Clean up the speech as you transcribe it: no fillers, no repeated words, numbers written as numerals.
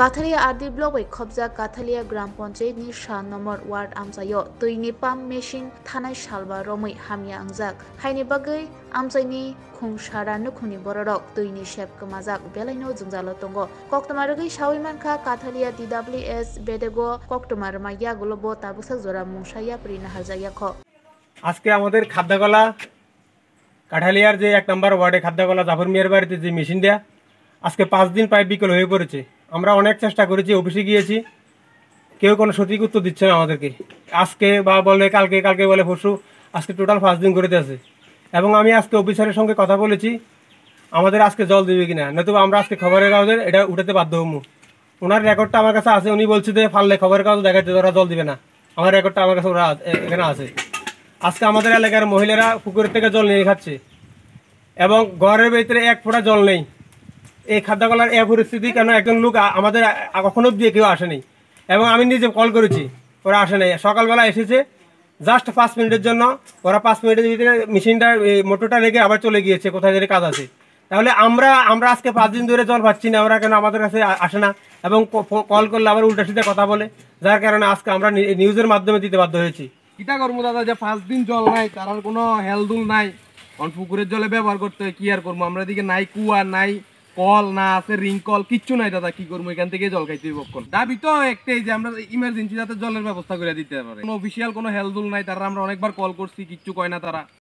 কাথালিয়া আরদি ব্লক ওই খবজা কাথালিয়া গ্রাম পঞ্চায়েতনি 7 নম্বর word আমচাইও তৈনি pump machine থানাय সালবা রमै হামিয়া আংজাক হাইনি বাগै আমচাইনি খুংসারা নুখুনি বড়রক তৈনি shape কমাজাক বেলাইনো জংজালো তঙ্গ কক্তমারগৈ সাউইমানখা কাথালিয়া DWS বেদেগো কক্তমার মাইয়া গুলোবো তাবুসাক জোড়া মুংসাইয়া প্রিনা হাজাইয়াখ আজকে আমাদের খাদ্যকলা কাঠালিয়ার যে 1 নম্বর ওয়ার্ডে খাদ্যকলা জাফর মিয়ার বাড়িতে যে মেশিন দেয়া আজকে 5 দিন প্রায় বিকল হয়ে পড়েছে। আমরা অনেক চেষ্টা করেছি, অফিসে গিয়েছি, কেউ কোনো সঠিক উত্তর দিচ্ছে না আমাদেরকে। আজকে বা বলে কালকে বলে পরশু, আজকে টোটাল 5 দিন করে দিয়েছে। এবং আমি আজকে অফিসারের সঙ্গে কথা বলেছি আমাদের আজকে জল দেবে কিনা, নতুবা আমরা আজকে খবরের কাগজে এটা উঠাতে বাধ্য হবো। ওনার রেকর্ডটা আমার কাছে আছে, উনি বলছে যে ফাললে খবরের কাগজ দেখাতে ওরা জল দিবে না। আমার রেকর্ডটা আমার কাছে ওরা এখানে আছে। আজকে আমাদের এলাকার মহিলারা পুকুরের থেকে জল নিয়ে খাচ্ছে এবং ঘরের ভিতরে 1 ফোঁটা জল নেই। এই খাদ্যকলার এই পরিস্থিতি কেন একজন লোক আমাদের কখনো দিয়ে কেউ আসেনি এবং আমি নিজে কল করেছি, ওরা আসে নাই। সকালবেলা এসেছে জাস্ট 5 মিনিটের জন্য, ওরা 5 মিনিটের ভিতরে মেশিনটা মোটরটা রেখে আবার চলে গিয়েছে কোথায় যেন কাজ আছে। তাহলে আমরা আজকে 5 দিন ধরে জল পাচ্ছি না, ওরা কেন আমাদের কাছে আসে না এবং কল করলে আবার উল্টা সিধা কথা বলে, যার কারণে আজকে আমরা নিউজের মাধ্যমে দিতে বাধ্য হয়েছি। কিটা করবো দাদা, যে 5 দিন জল নাই, কারণ কোনো হেলদুল নাই, কারণ পুকুরের জলে ব্যবহার করতে হয়, কি আর করবো। আমরা এদিকে নাই কুয়া, নাই কল, না আছে রিং কল, কিচ্ছু নাই দাদা, কি করবো, এখান থেকে জল খাইতে বক্ষণ। দাবি তো একটাই যে আমরা ইমার্জেন্সি যাতে জলের ব্যবস্থা করে দিতে পারে। কোনো অফিসিয়াল কোনো হেলদুল নাই, তারা আমরা অনেকবার কল করছি, কিচ্ছু কয় না তারা।